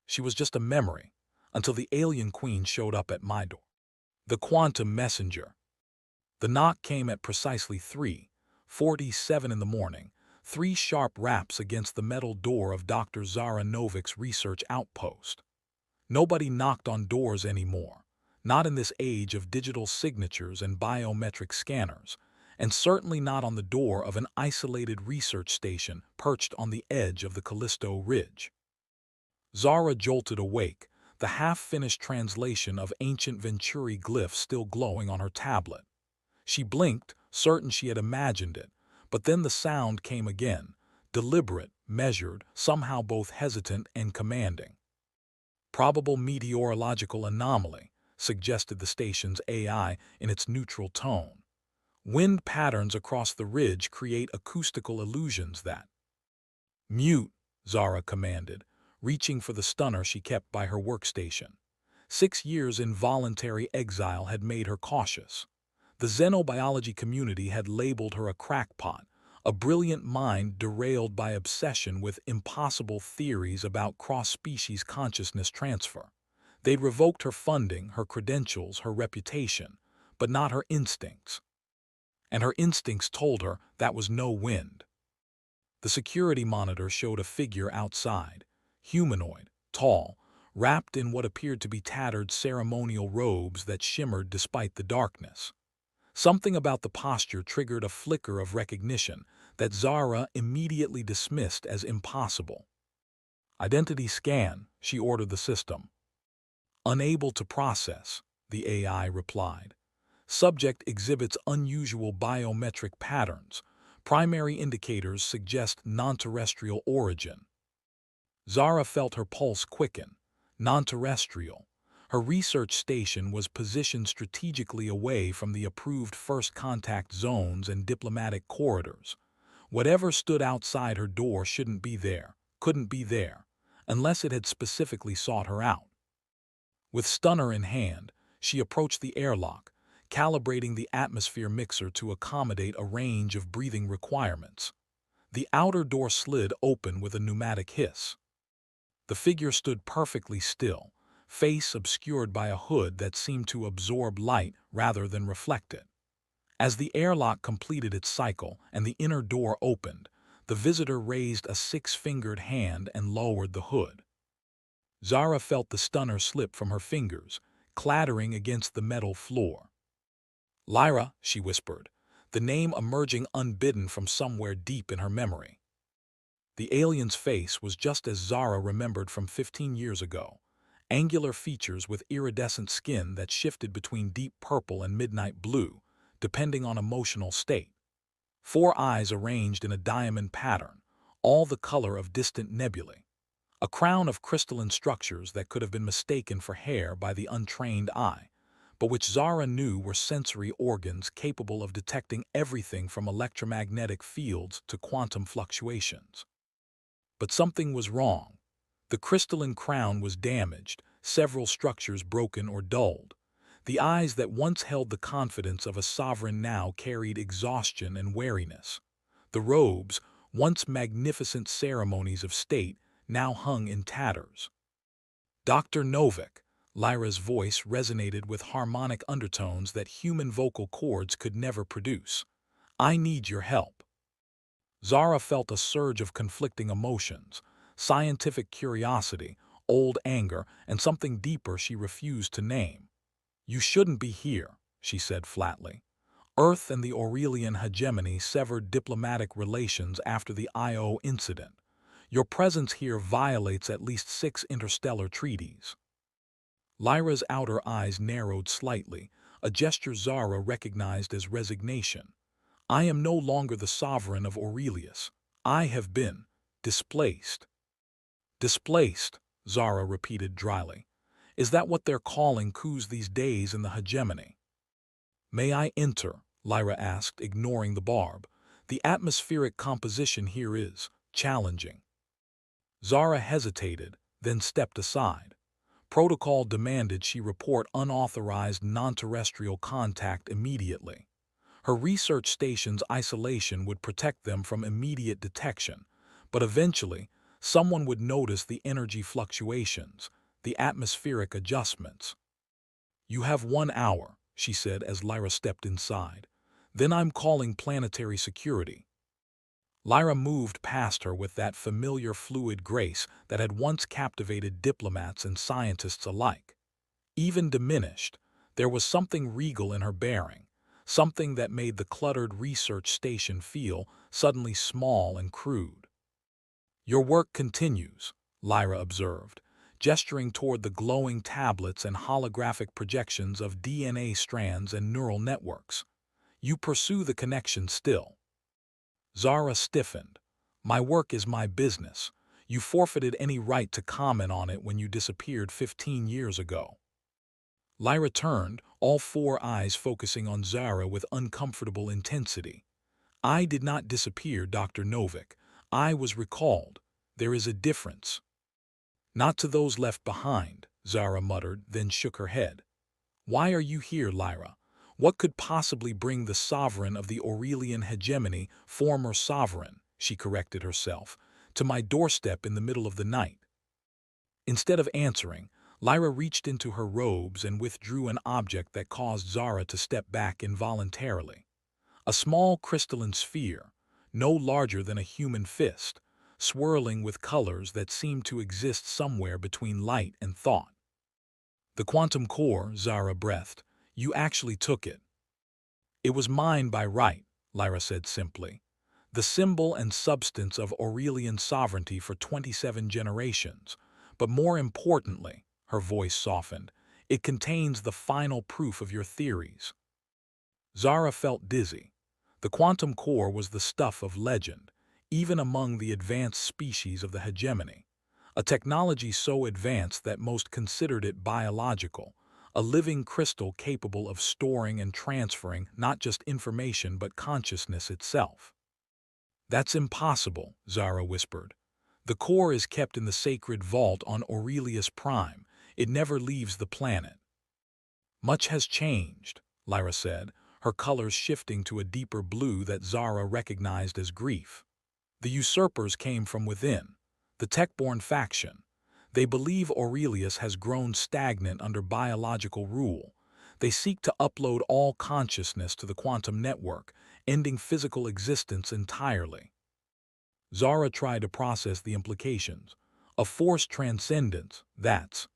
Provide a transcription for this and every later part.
She was just a memory, until the alien queen showed up at my door. The quantum messenger. The knock came at precisely 3:47 in the morning, three sharp raps against the metal door of Dr. Zara Novik's research outpost. Nobody knocked on doors anymore, not in this age of digital signatures and biometric scanners, and certainly not on the door of an isolated research station perched on the edge of the Callisto Ridge. Zara jolted awake, the half-finished translation of ancient Venturi glyphs still glowing on her tablet. She blinked, certain she had imagined it, but then the sound came again, deliberate, measured, somehow both hesitant and commanding. Probable meteorological anomaly, suggested the station's AI in its neutral tone. Wind patterns across the ridge create acoustical illusions that. Mute, Zara commanded, reaching for the stunner she kept by her workstation. 6 years in voluntary exile had made her cautious. The xenobiology community had labeled her a crackpot, a brilliant mind derailed by obsession with impossible theories about cross-species consciousness transfer. They'd revoked her funding, her credentials, her reputation, but not her instincts. And her instincts told her that was no wind. The security monitor showed a figure outside, humanoid, tall, wrapped in what appeared to be tattered ceremonial robes that shimmered despite the darkness. Something about the posture triggered a flicker of recognition that Zara immediately dismissed as impossible. Identity scan, she ordered the system. Unable to process, the AI replied. Subject exhibits unusual biometric patterns. Primary indicators suggest non-terrestrial origin. Zara felt her pulse quicken. Non-terrestrial. Her research station was positioned strategically away from the approved first contact zones and diplomatic corridors. Whatever stood outside her door shouldn't be there, couldn't be there, unless it had specifically sought her out. With stunner in hand, she approached the airlock, calibrating the atmosphere mixer to accommodate a range of breathing requirements. The outer door slid open with a pneumatic hiss. The figure stood perfectly still, face obscured by a hood that seemed to absorb light rather than reflect it. As the airlock completed its cycle and the inner door opened, the visitor raised a 6-fingered hand and lowered the hood. Zara felt the stunner slip from her fingers, clattering against the metal floor. "Lyra," she whispered, the name emerging unbidden from somewhere deep in her memory. The alien's face was just as Zara remembered from 15 years ago. Angular features with iridescent skin that shifted between deep purple and midnight blue, depending on emotional state. 4 eyes arranged in a diamond pattern, all the color of distant nebulae. A crown of crystalline structures that could have been mistaken for hair by the untrained eye, but which Zara knew were sensory organs capable of detecting everything from electromagnetic fields to quantum fluctuations. But something was wrong. The crystalline crown was damaged, several structures broken or dulled. The eyes that once held the confidence of a sovereign now carried exhaustion and wariness. The robes, once magnificent ceremonies of state, now hung in tatters. "Dr. Novik," Lyra's voice resonated with harmonic undertones that human vocal cords could never produce. "I need your help." Zara felt a surge of conflicting emotions, scientific curiosity, old anger, and something deeper she refused to name. "You shouldn't be here," she said flatly. "Earth and the Aurelian hegemony severed diplomatic relations after the I.O. incident. Your presence here violates at least 6 interstellar treaties." Lyra's outer eyes narrowed slightly, a gesture Zara recognized as resignation. "I am no longer the sovereign of Aurelius. I have been displaced." "Displaced," Zara repeated dryly. "Is that what they're calling coups these days in the hegemony?" "May I enter?" Lyra asked, ignoring the barb. "The atmospheric composition here is challenging." Zara hesitated, then stepped aside. Protocol demanded she report unauthorized non-terrestrial contact immediately. Her research station's isolation would protect them from immediate detection, but eventually, Someone would notice the energy fluctuations, the atmospheric adjustments. "You have 1 hour," she said as Lyra stepped inside. "Then I'm calling planetary security." Lyra moved past her with that familiar fluid grace that had once captivated diplomats and scientists alike. Even diminished, there was something regal in her bearing, something that made the cluttered research station feel suddenly small and crude. "Your work continues," Lyra observed, gesturing toward the glowing tablets and holographic projections of DNA strands and neural networks. "You pursue the connection still." Zara stiffened. "My work is my business. You forfeited any right to comment on it when you disappeared 15 years ago." Lyra turned, all four eyes focusing on Zara with uncomfortable intensity. "I did not disappear, Dr. Novik. I was recalled. There is a difference." "Not to those left behind," Zara muttered, then shook her head. "Why are you here, Lyra? What could possibly bring the sovereign of the Aurelian hegemony, former sovereign," she corrected herself, "to my doorstep in the middle of the night?" Instead of answering, Lyra reached into her robes and withdrew an object that caused Zara to step back involuntarily. A small crystalline sphere, no larger than a human fist, swirling with colors that seemed to exist somewhere between light and thought. "The quantum core," Zara breathed. "You actually took it." "It was mine by right," Lyra said simply. "The symbol and substance of Aurelian sovereignty for 27 generations. But more importantly," her voice softened, "it contains the final proof of your theories." Zara felt dizzy. The quantum core was the stuff of legend, even among the advanced species of the hegemony. A technology so advanced that most considered it biological, a living crystal capable of storing and transferring not just information but consciousness itself. "That's impossible," Zara whispered. "The core is kept in the sacred vault on Aurelius Prime. It never leaves the planet." "Much has changed," Lyra said, her colors shifting to a deeper blue that Zara recognized as grief. "The usurpers came from within, the tech-born faction. They believe Aurelius has grown stagnant under biological rule. They seek to upload all consciousness to the quantum network, ending physical existence entirely." Zara tried to process the implications. "A forced transcendence, that's—"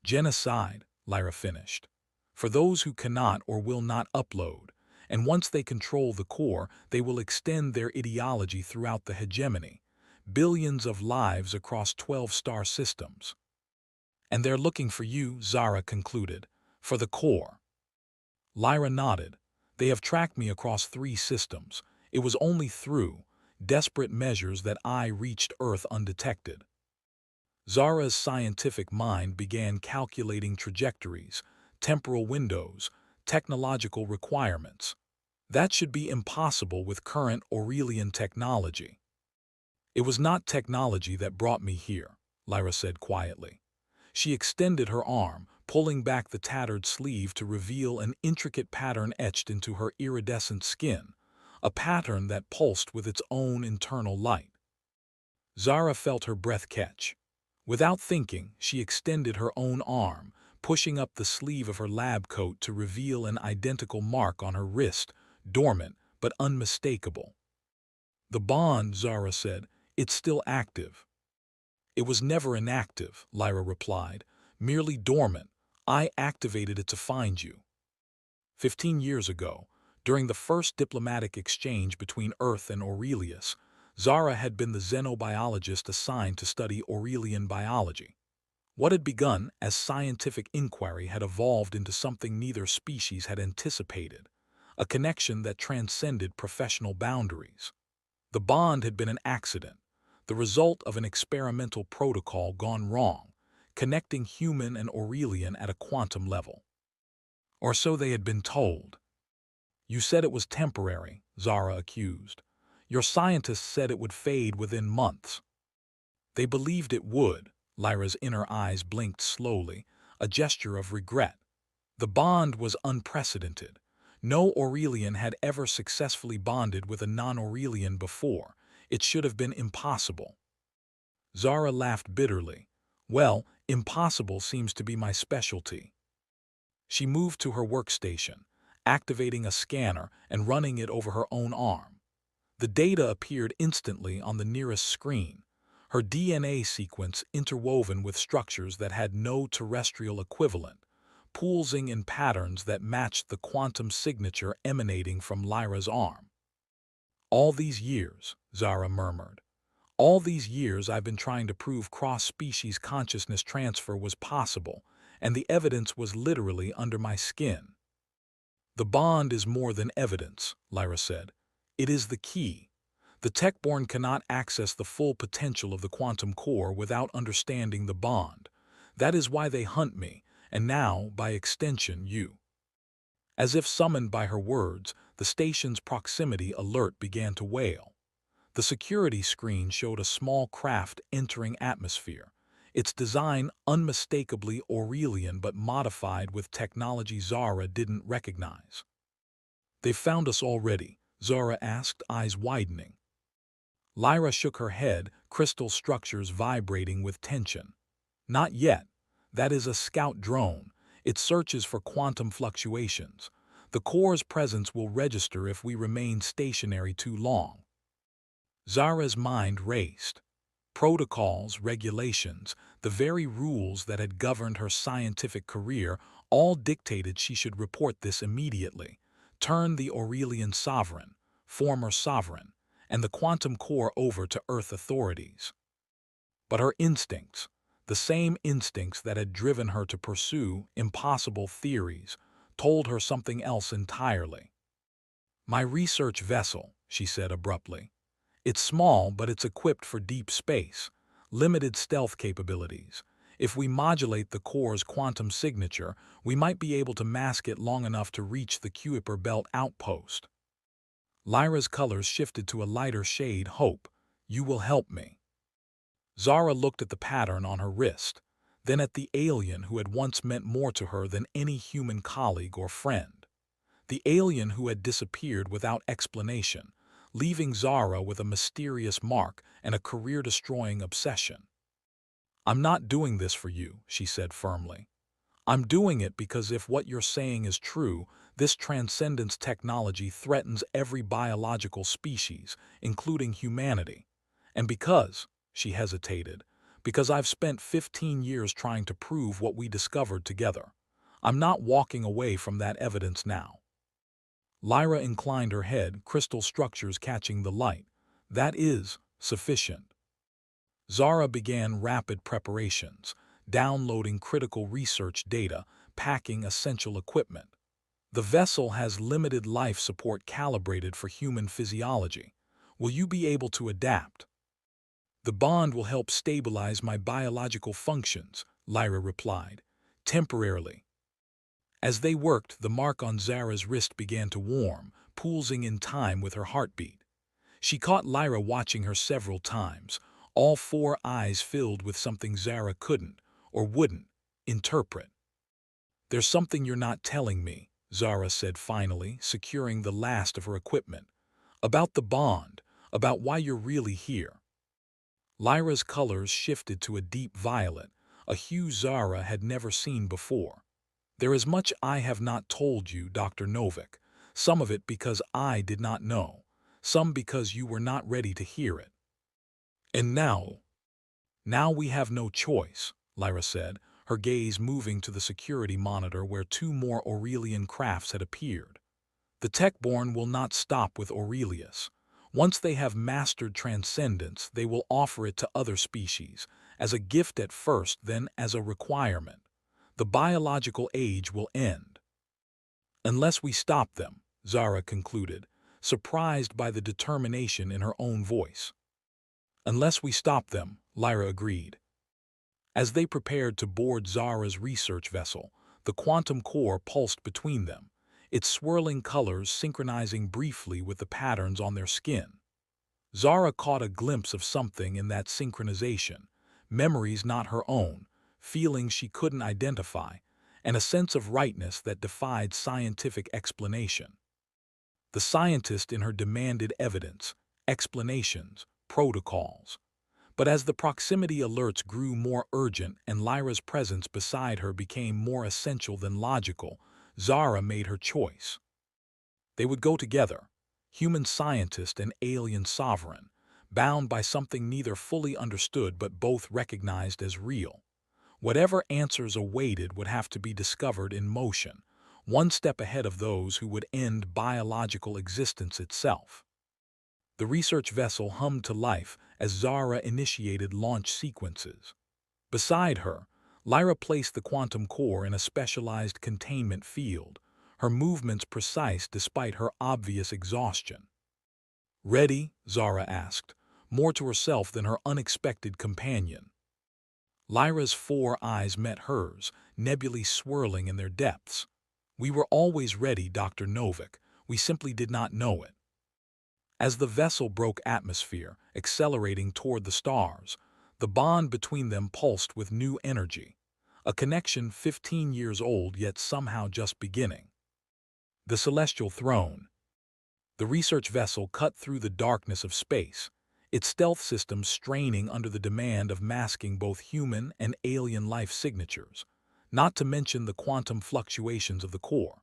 "Genocide," Lyra finished. "For those who cannot or will not upload, and once they control the core, they will extend their ideology throughout the hegemony. Billions of lives across 12 star systems." "And they're looking for you," Zara concluded, "for the core." Lyra nodded. "They have tracked me across 3 systems. It was only through desperate measures that I reached Earth undetected." Zara's scientific mind began calculating trajectories, temporal windows, technological requirements. "That should be impossible with current Aurelian technology." "It was not technology that brought me here," Lyra said quietly. She extended her arm, pulling back the tattered sleeve to reveal an intricate pattern etched into her iridescent skin, a pattern that pulsed with its own internal light. Zara felt her breath catch. Without thinking, she extended her own arm, pushing up the sleeve of her lab coat to reveal an identical mark on her wrist, dormant but unmistakable. "The bond," Zara said, "it's still active." "It was never inactive," Lyra replied, "merely dormant. I activated it to find you." 15 years ago, during the first diplomatic exchange between Earth and Aurelius, Zara had been the xenobiologist assigned to study Aurelian biology. What had begun as scientific inquiry had evolved into something neither species had anticipated, a connection that transcended professional boundaries. The bond had been an accident, the result of an experimental protocol gone wrong, connecting human and Aurelian at a quantum level. Or so they had been told. "You said it was temporary," Zara accused. "Your scientists said it would fade within months." "They believed it would." Lyra's inner eyes blinked slowly, a gesture of regret. "The bond was unprecedented. No Aurelian had ever successfully bonded with a non-Aurelian before. It should have been impossible." Zara laughed bitterly. Well, impossible seems to be my specialty. She moved to her workstation, activating a scanner and running it over her own arm. The data appeared instantly on the nearest screen, her DNA sequence interwoven with structures that had no terrestrial equivalent, pooling in patterns that matched the quantum signature emanating from Lyra's arm. All these years, Zara murmured, all these years I've been trying to prove cross-species consciousness transfer was possible, and the evidence was literally under my skin. The bond is more than evidence, Lyra said. It is the key. The Techborn cannot access the full potential of the quantum core without understanding the bond. That is why they hunt me, and now, by extension, you. As if summoned by her words, the station's proximity alert began to wail. The security screen showed a small craft entering atmosphere, its design unmistakably Aurelian but modified with technology Zara didn't recognize. "They've found us already?" Zara asked, eyes widening. Lyra shook her head, crystal structures vibrating with tension. "Not yet. That is a scout drone. It searches for quantum fluctuations. The core's presence will register if we remain stationary too long." Zara's mind raced. Protocols, regulations, the very rules that had governed her scientific career all dictated she should report this immediately, turn the Aurelian sovereign, former sovereign, and the quantum core over to Earth authorities. But her instincts, the same instincts that had driven her to pursue impossible theories, told her something else entirely. "My research vessel," she said abruptly. "It's small, but it's equipped for deep space, limited stealth capabilities. If we modulate the core's quantum signature, we might be able to mask it long enough to reach the Kuiper Belt outpost." Lyra's colors shifted to a lighter shade. "Hope, you will help me." Zara looked at the pattern on her wrist, then at the alien who had once meant more to her than any human colleague or friend. The alien who had disappeared without explanation, leaving Zara with a mysterious mark and a career-destroying obsession. "I'm not doing this for you," she said firmly. "I'm doing it because if what you're saying is true, this transcendence technology threatens every biological species, including humanity. And because," she hesitated, "because I've spent 15 years trying to prove what we discovered together. I'm not walking away from that evidence now." Lyra inclined her head, crystal structures catching the light. "That is sufficient." Zara began rapid preparations, downloading critical research data, packing essential equipment. "The vessel has limited life support calibrated for human physiology. Will you be able to adapt?" "The bond will help stabilize my biological functions," Lyra replied, "temporarily." As they worked, the mark on Zara's wrist began to warm, pulsing in time with her heartbeat. She caught Lyra watching her several times, all four eyes filled with something Zara couldn't, or wouldn't, interpret. "There's something you're not telling me," Zara said finally, securing the last of her equipment. "About the bond, about why you're really here." Lyra's colors shifted to a deep violet, a hue Zara had never seen before. "There is much I have not told you, Dr. Novik, some of it because I did not know, some because you were not ready to hear it. And now we have no choice," Lyra said, her gaze moving to the security monitor where two more Aurelian crafts had appeared. "The Techborn will not stop with Aurelius. Once they have mastered transcendence, they will offer it to other species, as a gift at first, then as a requirement. The biological age will end." "Unless we stop them," Zara concluded, surprised by the determination in her own voice. "Unless we stop them," Lyra agreed. As they prepared to board Zara's research vessel, the quantum core pulsed between them, its swirling colors synchronizing briefly with the patterns on their skin. Zara caught a glimpse of something in that synchronization, memories not her own, feelings she couldn't identify, and a sense of rightness that defied scientific explanation. The scientist in her demanded evidence, explanations, protocols. But as the proximity alerts grew more urgent and Lyra's presence beside her became more essential than logical, Zara made her choice. They would go together, human scientist and alien sovereign, bound by something neither fully understood but both recognized as real. Whatever answers awaited would have to be discovered in motion, one step ahead of those who would end biological existence itself. The research vessel hummed to life as Zara initiated launch sequences. Beside her, Lyra placed the quantum core in a specialized containment field, her movements precise despite her obvious exhaustion. "Ready?" Zara asked, more to herself than her unexpected companion. Lyra's four eyes met hers, nebulae swirling in their depths. "We were always ready, Dr. Novik. We simply did not know it." As the vessel broke atmosphere, accelerating toward the stars, the bond between them pulsed with new energy, a connection 15 years old yet somehow just beginning. The celestial throne. The research vessel cut through the darkness of space, its stealth system straining under the demand of masking both human and alien life signatures, not to mention the quantum fluctuations of the core.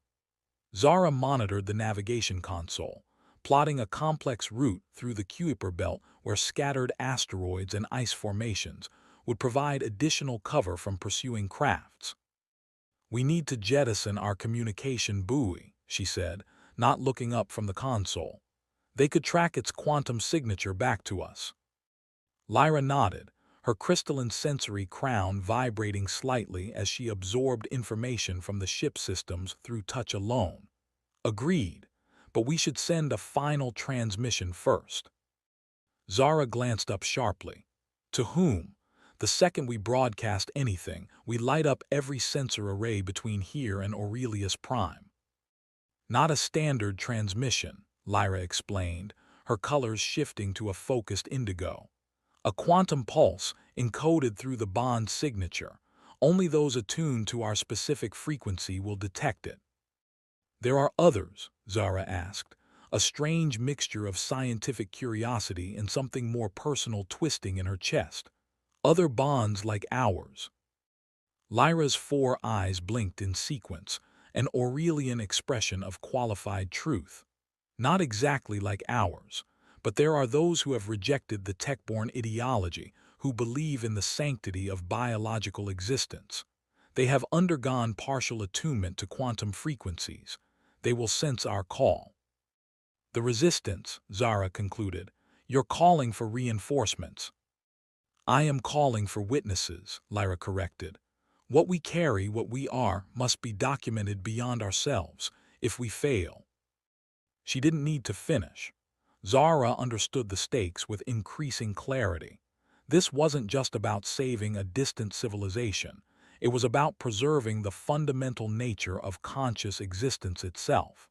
Zara monitored the navigation console, plotting a complex route through the Kuiper belt where scattered asteroids and ice formations would provide additional cover from pursuing crafts. "We need to jettison our communication buoy," she said, not looking up from the console. "They could track its quantum signature back to us." Lyra nodded, her crystalline sensory crown vibrating slightly as she absorbed information from the ship systems through touch alone. "Agreed, but we should send a final transmission first." Zara glanced up sharply. "To whom? The second we broadcast anything, we light up every sensor array between here and Aurelius Prime." "Not a standard transmission," Lyra explained, her colors shifting to a focused indigo. "A quantum pulse encoded through the bond signature. Only those attuned to our specific frequency will detect it." "There are others?" Zara asked, a strange mixture of scientific curiosity and something more personal twisting in her chest. "Other bonds like ours?" Lyra's four eyes blinked in sequence, an Aurelian expression of qualified truth. "Not exactly like ours, but there are those who have rejected the tech-born ideology, who believe in the sanctity of biological existence. They have undergone partial attunement to quantum frequencies. They will sense our call." "The resistance," Zara concluded. "You're calling for reinforcements." "I am calling for witnesses," Lyra corrected. "What we carry, what we are, must be documented beyond ourselves. If we fail—" She didn't need to finish. Zara understood the stakes with increasing clarity. This wasn't just about saving a distant civilization. It was about preserving the fundamental nature of conscious existence itself.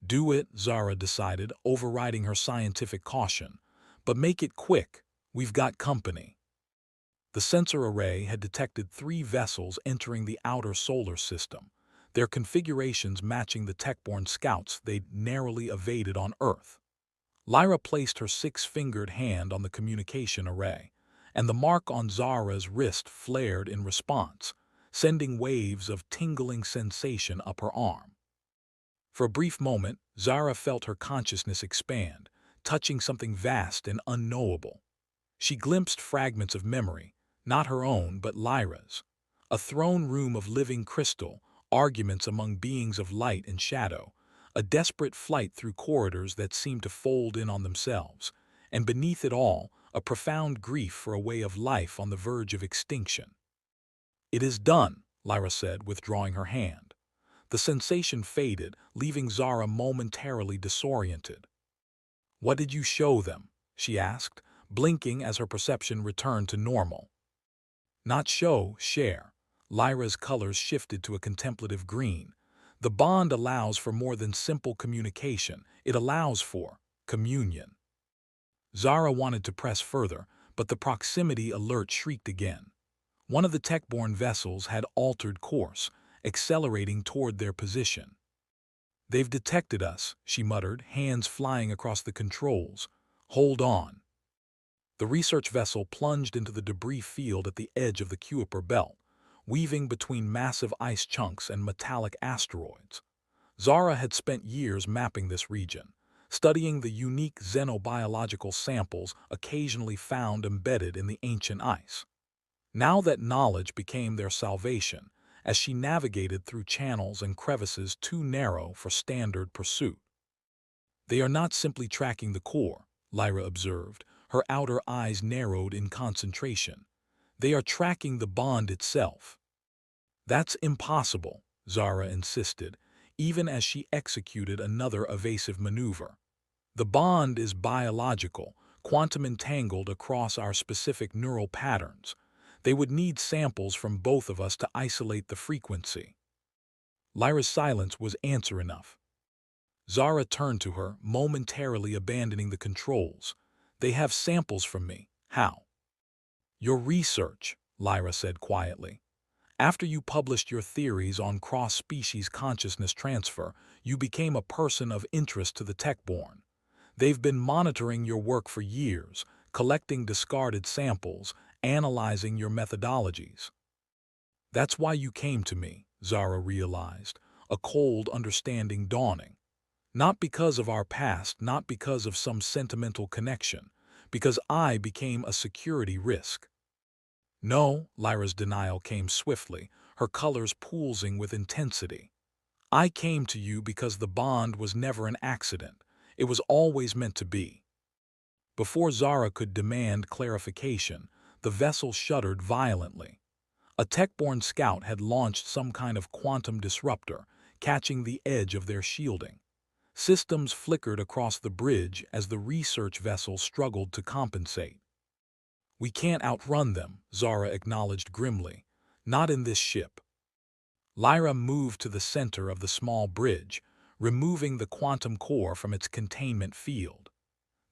"Do it," Zara decided, overriding her scientific caution. "But make it quick. We've got company." The sensor array had detected 3 vessels entering the outer solar system, their configurations matching the tech-born scouts they'd narrowly evaded on Earth. Lyra placed her 6-fingered hand on the communication array, and the mark on Zara's wrist flared in response, sending waves of tingling sensation up her arm. For a brief moment, Zara felt her consciousness expand, touching something vast and unknowable. She glimpsed fragments of memory, not her own but Lyra's. A throne room of living crystal, arguments among beings of light and shadow, a desperate flight through corridors that seemed to fold in on themselves, and beneath it all, a profound grief for a way of life on the verge of extinction. "It is done," Lyra said, withdrawing her hand. The sensation faded, leaving Zara momentarily disoriented. "What did you show them?" she asked, blinking as her perception returned to normal. "Not show, share." Lyra's colors shifted to a contemplative green. "The bond allows for more than simple communication. It allows for communion." Zara wanted to press further, but the proximity alert shrieked again. One of the tech-borne vessels had altered course, accelerating toward their position. "They've detected us," she muttered, hands flying across the controls. "Hold on." The research vessel plunged into the debris field at the edge of the Kuiper belt, weaving between massive ice chunks and metallic asteroids. Zara had spent years mapping this region, studying the unique xenobiological samples occasionally found embedded in the ancient ice. Now that knowledge became their salvation, as she navigated through channels and crevices too narrow for standard pursuit. They are not simply tracking the core, Lyra observed, her outer eyes narrowed in concentration. They are tracking the bond itself. That's impossible, Zara insisted, even as she executed another evasive maneuver. The bond is biological, quantum entangled across our specific neural patterns. They would need samples from both of us to isolate the frequency. Lyra's silence was answer enough. Zara turned to her, momentarily abandoning the controls. They have samples from me. How? Your research, Lyra said quietly. After you published your theories on cross-species consciousness transfer, you became a person of interest to the tech-born. They've been monitoring your work for years, collecting discarded samples, analyzing your methodologies. That's why you came to me, Zara realized, a cold understanding dawning. Not because of our past, not because of some sentimental connection, because I became a security risk. No, Lyra's denial came swiftly, her colors pulsing with intensity. I came to you because the bond was never an accident. It was always meant to be. Before Zara could demand clarification, the vessel shuddered violently. A tech-born scout had launched some kind of quantum disruptor, catching the edge of their shielding. Systems flickered across the bridge as the research vessel struggled to compensate. We can't outrun them, Zara acknowledged grimly. Not in this ship. Lyra moved to the center of the small bridge, removing the quantum core from its containment field.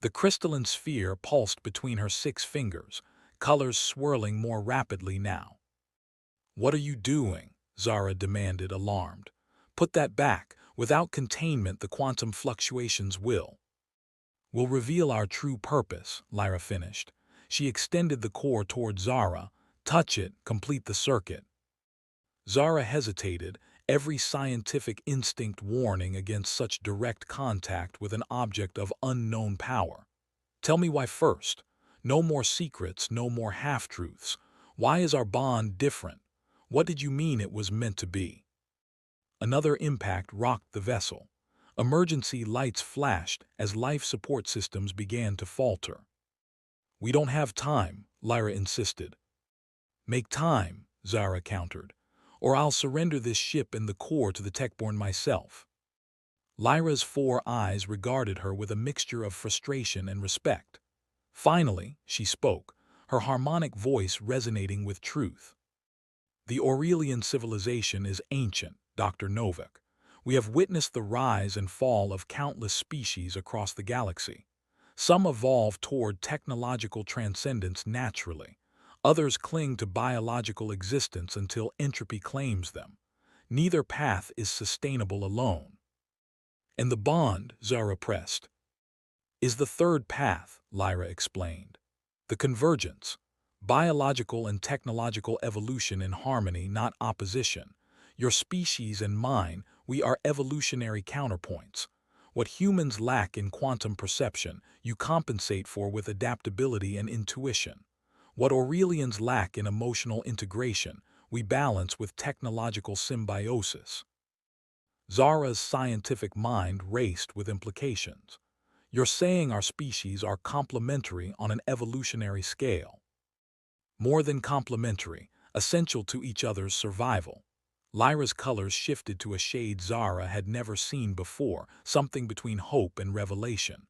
The crystalline sphere pulsed between her 6 fingers, colors swirling more rapidly now. What are you doing? Zara demanded, alarmed. Put that back. Without containment, the quantum fluctuations will reveal our true purpose, Lyra finished. She extended the core toward Zara. Touch it, complete the circuit. Zara hesitated, every scientific instinct warning against such direct contact with an object of unknown power. Tell me why first. No more secrets, no more half-truths. Why is our bond different? What did you mean it was meant to be? Another impact rocked the vessel. Emergency lights flashed as life support systems began to falter. We don't have time, Lyra insisted. Make time, Zara countered, or I'll surrender this ship and the core to the tech-born myself. Lyra's 4 eyes regarded her with a mixture of frustration and respect. Finally, she spoke, her harmonic voice resonating with truth. The Aurelian civilization is ancient, Dr. Novak. We have witnessed the rise and fall of countless species across the galaxy. Some evolve toward technological transcendence naturally. Others cling to biological existence until entropy claims them. Neither path is sustainable alone. And the bond, Zara pressed, is the third path, Lyra explained. The convergence. Biological and technological evolution in harmony, not opposition. Your species and mine, we are evolutionary counterpoints. What humans lack in quantum perception, you compensate for with adaptability and intuition. What Aurelians lack in emotional integration, we balance with technological symbiosis. Zara's scientific mind raced with implications. You're saying our species are complementary on an evolutionary scale. More than complementary, essential to each other's survival. Lyra's colors shifted to a shade Zara had never seen before, something between hope and revelation.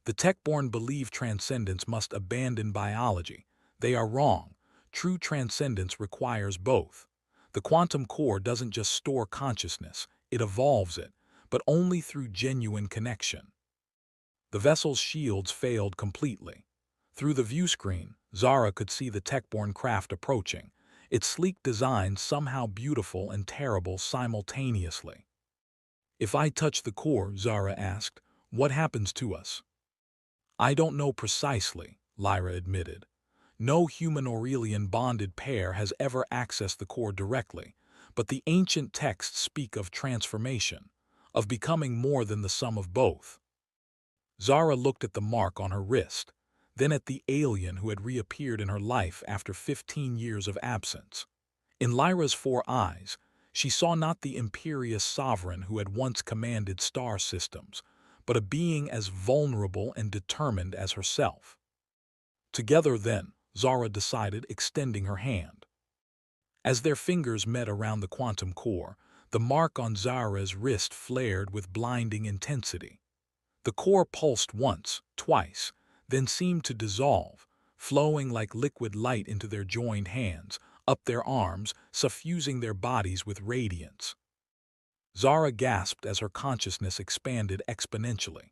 The tech-born believe transcendence must abandon biology. They are wrong. True transcendence requires both. The quantum core doesn't just store consciousness, it evolves it, but only through genuine connection. The vessel's shields failed completely. Through the viewscreen, Zara could see the tech-born craft approaching, its sleek design somehow beautiful and terrible simultaneously. If I touch the core, Zara asked, what happens to us? I don't know precisely, Lyra admitted. No human Aurelian bonded pair has ever accessed the core directly, but the ancient texts speak of transformation, of becoming more than the sum of both. Zara looked at the mark on her wrist, then at the alien who had reappeared in her life after 15 years of absence. In Lyra's 4 eyes, she saw not the imperious sovereign who had once commanded star systems, but a being as vulnerable and determined as herself. Together, then, Zara decided, extending her hand. As their fingers met around the quantum core, the mark on Zara's wrist flared with blinding intensity. The core pulsed once, twice, then seemed to dissolve, flowing like liquid light into their joined hands, up their arms, suffusing their bodies with radiance. Zara gasped as her consciousness expanded exponentially.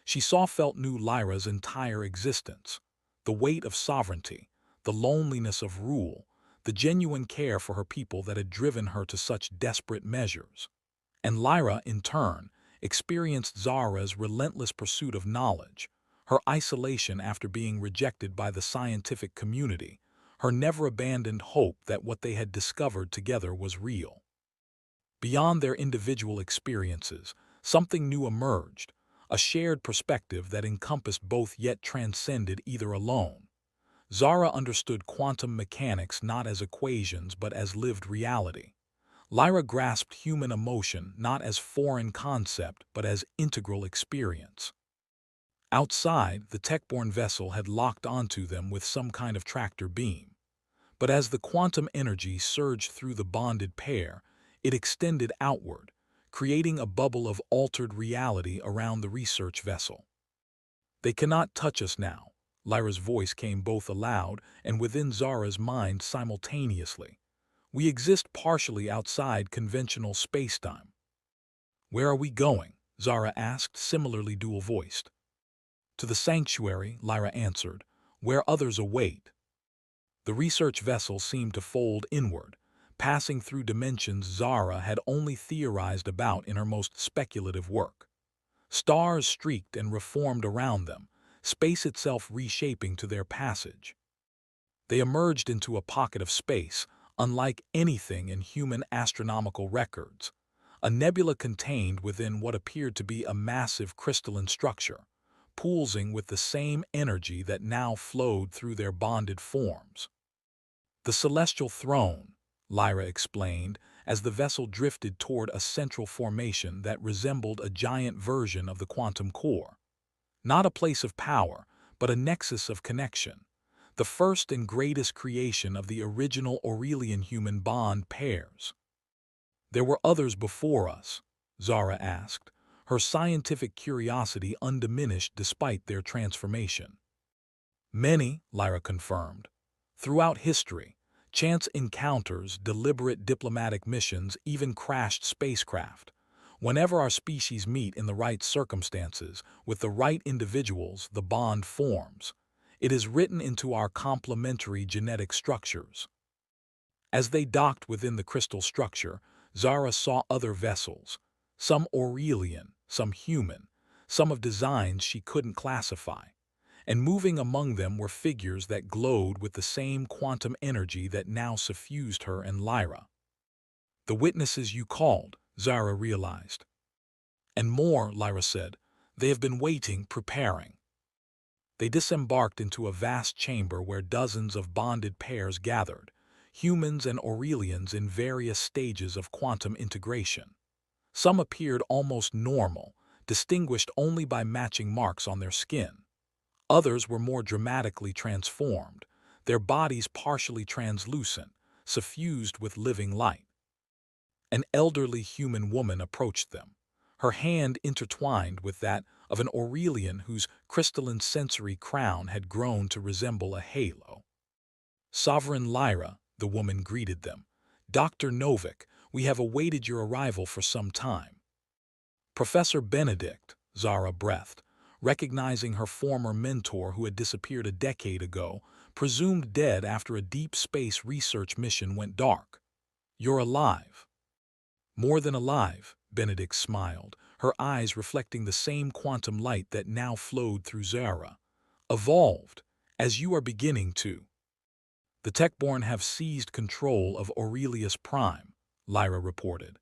She felt new Lyra's entire existence. The weight of sovereignty, the loneliness of rule, the genuine care for her people that had driven her to such desperate measures. And Lyra, in turn, experienced Zara's relentless pursuit of knowledge, her isolation after being rejected by the scientific community, her never-abandoned hope that what they had discovered together was real. Beyond their individual experiences, something new emerged, a shared perspective that encompassed both yet transcended either alone. Zara understood quantum mechanics not as equations but as lived reality. Lyra grasped human emotion not as foreign concept but as integral experience. Outside, the tech-borne vessel had locked onto them with some kind of tractor beam. But as the quantum energy surged through the bonded pair, it extended outward, creating a bubble of altered reality around the research vessel. "They cannot touch us now," Lyra's voice came both aloud and within Zara's mind simultaneously. "We exist partially outside conventional space-time." "Where are we going?" Zara asked, similarly dual-voiced. "To the sanctuary," Lyra answered, "where others await." The research vessel seemed to fold inward, passing through dimensions Zara had only theorized about in her most speculative work. Stars streaked and reformed around them, space itself reshaping to their passage. They emerged into a pocket of space, unlike anything in human astronomical records, a nebula contained within what appeared to be a massive crystalline structure, pulsing with the same energy that now flowed through their bonded forms. "The celestial throne," Lyra explained, as the vessel drifted toward a central formation that resembled a giant version of the quantum core. Not a place of power, but a nexus of connection, the first and greatest creation of the original Aurelian human bond pairs. "There were others before us?" Zara asked, her scientific curiosity undiminished despite their transformation. "Many," Lyra confirmed. "Throughout history, chance encounters, deliberate diplomatic missions, even crashed spacecraft. Whenever our species meet in the right circumstances, with the right individuals, the bond forms. It is written into our complementary genetic structures." As they docked within the crystal structure, Zara saw other vessels, some Aurelian, some human, some of designs she couldn't classify. And moving among them were figures that glowed with the same quantum energy that now suffused her and Lyra. "The witnesses you called," Zara realized. "And more," Lyra said. "They have been waiting, preparing." They disembarked into a vast chamber where dozens of bonded pairs gathered, humans and Aurelians in various stages of quantum integration. Some appeared almost normal, distinguished only by matching marks on their skin. Others were more dramatically transformed, their bodies partially translucent, suffused with living light. An elderly human woman approached them, her hand intertwined with that of an Aurelian whose crystalline sensory crown had grown to resemble a halo. "Sovereign Lyra," the woman greeted them. "Dr. Novik, we have awaited your arrival for some time." "Professor Benedict," Zara breathed, recognizing her former mentor who had disappeared a decade ago, presumed dead after a deep space research mission went dark. "You're alive." "More than alive," Benedict smiled, her eyes reflecting the same quantum light that now flowed through Zara. "Evolved, as you are beginning to. The Techborn have seized control of Aurelius Prime, Lyra reported.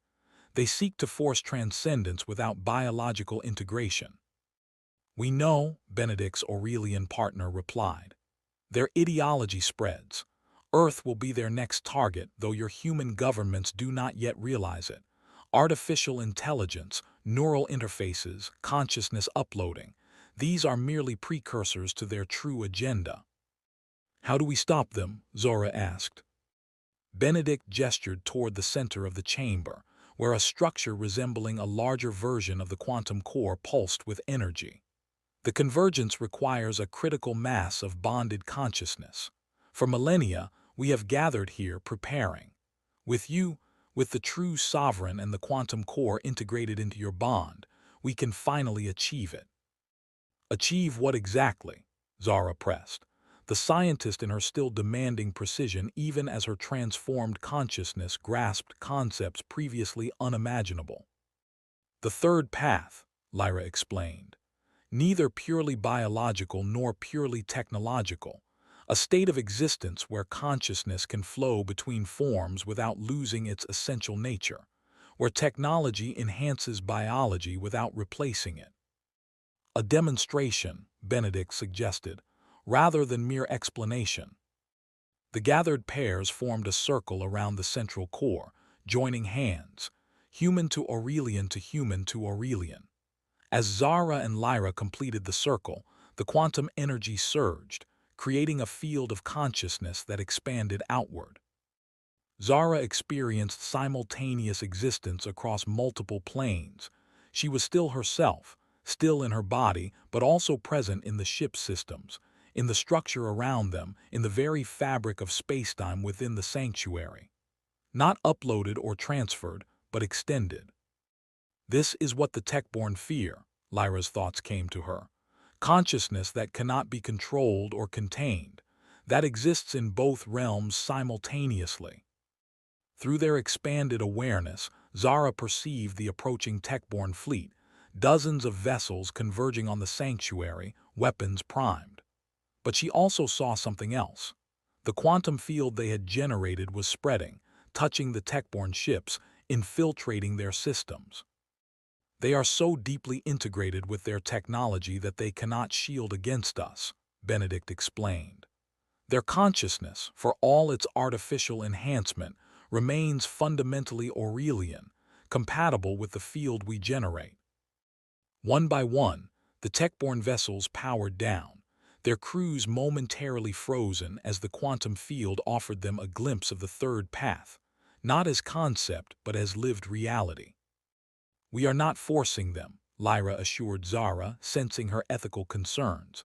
They seek to force transcendence without biological integration. We know, Benedict's Aurelian partner replied. Their ideology spreads. Earth will be their next target, though your human governments do not yet realize it. Artificial intelligence, neural interfaces, consciousness uploading, these are merely precursors to their true agenda. How do we stop them? Zora asked. Benedict gestured toward the center of the chamber, where a structure resembling a larger version of the quantum core pulsed with energy. The convergence requires a critical mass of bonded consciousness. For millennia, we have gathered here preparing. With you, with the true sovereign and the quantum core integrated into your bond, we can finally achieve it. Achieve what exactly? Zara pressed, the scientist in her still demanding precision even as her transformed consciousness grasped concepts previously unimaginable. The third path, Lyra explained. Neither purely biological nor purely technological, a state of existence where consciousness can flow between forms without losing its essential nature, where technology enhances biology without replacing it. A demonstration, Benedict suggested, rather than mere explanation. The gathered pairs formed a circle around the central core, joining hands, human to Aurelian to human to Aurelian. As Zara and Lyra completed the circle, the quantum energy surged, creating a field of consciousness that expanded outward. Zara experienced simultaneous existence across multiple planes. She was still herself, still in her body, but also present in the ship's systems, in the structure around them, in the very fabric of spacetime within the sanctuary. Not uploaded or transferred, but extended. This is what the Techborn fear, Lyra's thoughts came to her. Consciousness that cannot be controlled or contained, that exists in both realms simultaneously. Through their expanded awareness, Zara perceived the approaching Techborn fleet, dozens of vessels converging on the sanctuary, weapons primed. But she also saw something else. The quantum field they had generated was spreading, touching the Techborn ships, infiltrating their systems. They are so deeply integrated with their technology that they cannot shield against us, Benedict explained. Their consciousness, for all its artificial enhancement, remains fundamentally Aurelian, compatible with the field we generate. One by one, the Techborn vessels powered down, their crews momentarily frozen as the quantum field offered them a glimpse of the third path, not as concept but as lived reality. We are not forcing them, Lyra assured Zara, sensing her ethical concerns.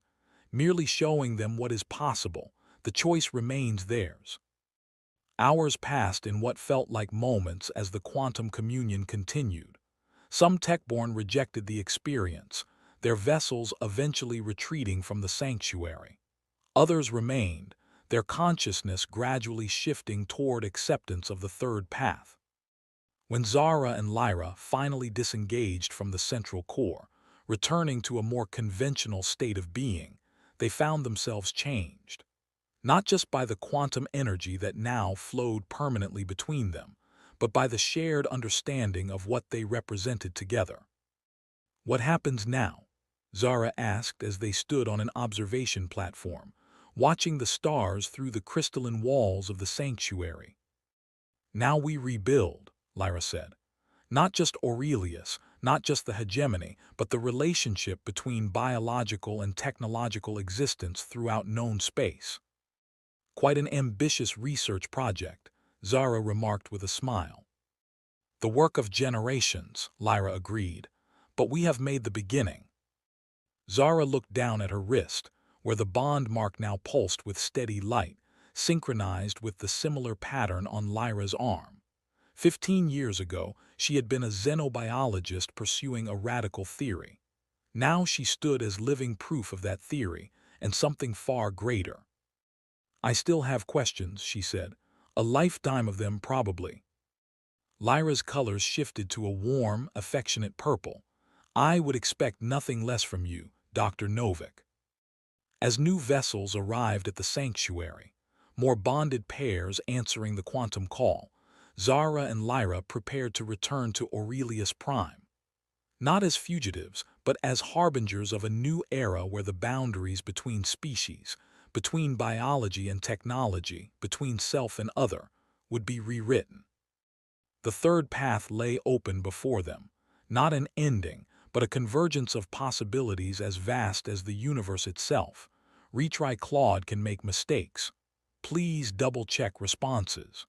Merely showing them what is possible, the choice remains theirs. Hours passed in what felt like moments as the quantum communion continued. Some Techborn rejected the experience, their vessels eventually retreating from the sanctuary. Others remained, their consciousness gradually shifting toward acceptance of the third path. When Zara and Lyra finally disengaged from the central core, returning to a more conventional state of being, they found themselves changed. Not just by the quantum energy that now flowed permanently between them, but by the shared understanding of what they represented together. What happens now? Zara asked as they stood on an observation platform, watching the stars through the crystalline walls of the sanctuary. Now we rebuild, Lyra said. Not just Aurelius, not just the hegemony, but the relationship between biological and technological existence throughout known space. Quite an ambitious research project, Zara remarked with a smile. The work of generations, Lyra agreed, but we have made the beginning. Zara looked down at her wrist, where the bond mark now pulsed with steady light, synchronized with the similar pattern on Lyra's arm. 15 years ago, she had been a xenobiologist pursuing a radical theory. Now she stood as living proof of that theory, and something far greater. I still have questions, she said. A lifetime of them, probably. Lyra's colors shifted to a warm, affectionate purple. I would expect nothing less from you, Dr. Novik. As new vessels arrived at the sanctuary, more bonded pairs answering the quantum call, Zara and Lyra prepared to return to Aurelius Prime, not as fugitives, but as harbingers of a new era where the boundaries between species, between biology and technology, between self and other, would be rewritten. The third path lay open before them, not an ending, but a convergence of possibilities as vast as the universe itself. Retry Claude can make mistakes. Please double-check responses.